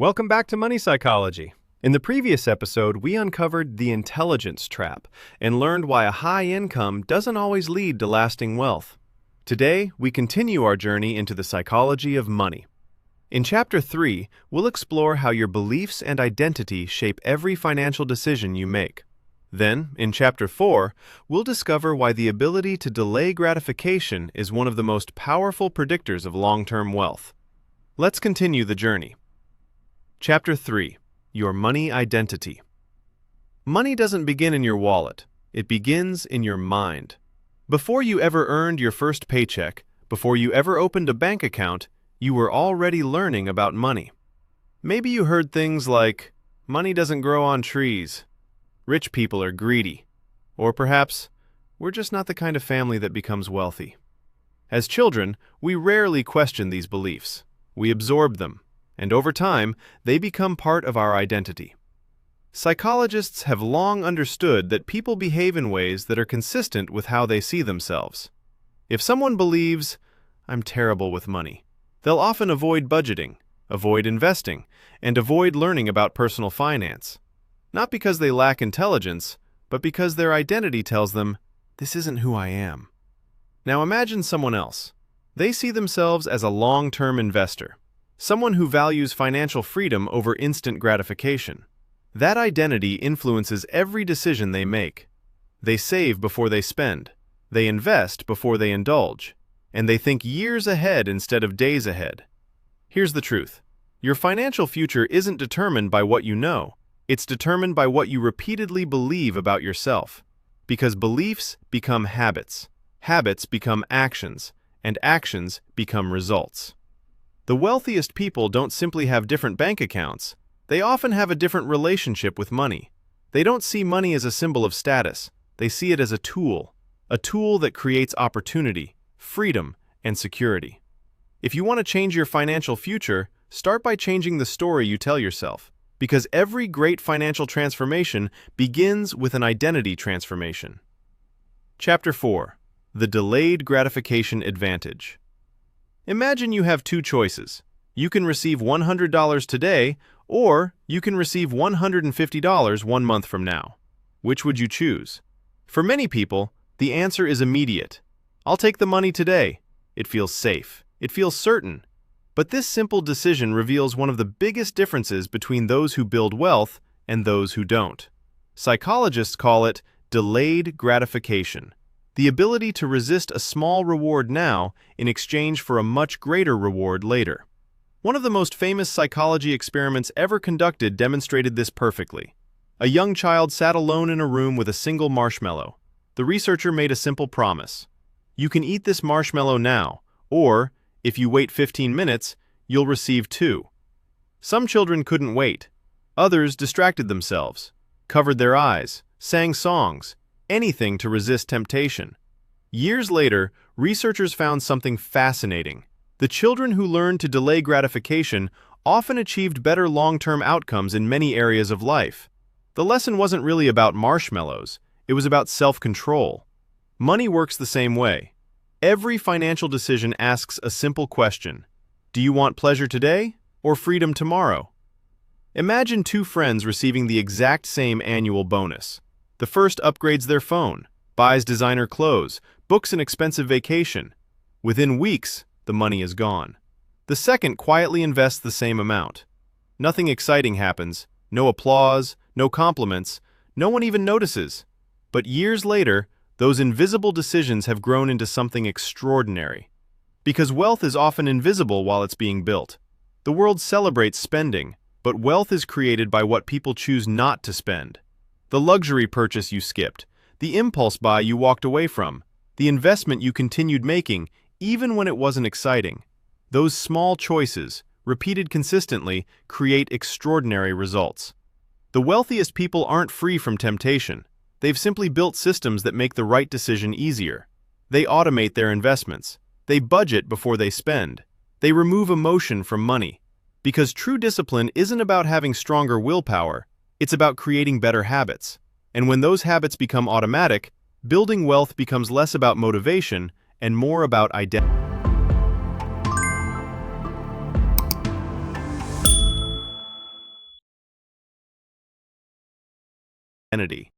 Welcome back to Money Psychology. In the previous episode, we uncovered the intelligence trap and learned why a high income doesn't always lead to lasting wealth. Today, we continue our journey into the psychology of money. In Chapter 3, we'll explore how your beliefs and identity shape every financial decision you make. Then, in Chapter 4, we'll discover why the ability to delay gratification is one of the most powerful predictors of long-term wealth. Let's continue the journey. Chapter 3. Your Money Identity. Money doesn't begin in your wallet. It begins in your mind. Before you ever earned your first paycheck, before you ever opened a bank account, you were already learning about money. Maybe you heard things like, money doesn't grow on trees, rich people are greedy, or perhaps, we're just not the kind of family that becomes wealthy. As children, we rarely question these beliefs. We absorb them, and over time, they become part of our identity. Psychologists have long understood that people behave in ways that are consistent with how they see themselves. If someone believes, I'm terrible with money, they'll often avoid budgeting, avoid investing, and avoid learning about personal finance. Not because they lack intelligence, but because their identity tells them, this isn't who I am. Now imagine someone else. They see themselves as a long-term investor, someone who values financial freedom over instant gratification. That identity influences every decision they make. They save before they spend, they invest before they indulge, and they think years ahead instead of days ahead. Here's the truth. Your financial future isn't determined by what you know. It's determined by what you repeatedly believe about yourself. Because beliefs become habits, habits become actions, and actions become results. The wealthiest people don't simply have different bank accounts. They often have a different relationship with money. They don't see money as a symbol of status. They see it as a tool that creates opportunity, freedom, and security. If you want to change your financial future, start by changing the story you tell yourself, because every great financial transformation begins with an identity transformation. Chapter 4. The Delayed Gratification Advantage. Imagine you have two choices. You can receive $100 today, or you can receive $150 1 month from now. Which would you choose? For many people, the answer is immediate. I'll take the money today. It feels safe. It feels certain. But this simple decision reveals one of the biggest differences between those who build wealth and those who don't. Psychologists call it delayed gratification, the ability to resist a small reward now in exchange for a much greater reward later. One of the most famous psychology experiments ever conducted demonstrated this perfectly. A young child sat alone in a room with a single marshmallow. The researcher made a simple promise. You can eat this marshmallow now, or, if you wait 15 minutes, you'll receive 2. Some children couldn't wait. Others distracted themselves, covered their eyes, sang songs, anything to resist temptation. Years later, researchers found something fascinating. The children who learned to delay gratification often achieved better long-term outcomes in many areas of life. The lesson wasn't really about marshmallows, it was about self-control. Money works the same way. Every financial decision asks a simple question. Do you want pleasure today or freedom tomorrow? Imagine two friends receiving the exact same annual bonus. The first upgrades their phone, buys designer clothes, books an expensive vacation. Within weeks, the money is gone. The second quietly invests the same amount. Nothing exciting happens, no applause, no compliments, no one even notices. But years later, those invisible decisions have grown into something extraordinary. Because wealth is often invisible while it's being built. The world celebrates spending, but wealth is created by what people choose not to spend. The luxury purchase you skipped, the impulse buy you walked away from, the investment you continued making, even when it wasn't exciting. Those small choices, repeated consistently, create extraordinary results. The wealthiest people aren't free from temptation. They've simply built systems that make the right decision easier. They automate their investments. They budget before they spend. They remove emotion from money. Because true discipline isn't about having stronger willpower, it's about creating better habits. And when those habits become automatic, building wealth becomes less about motivation and more about identity. identity.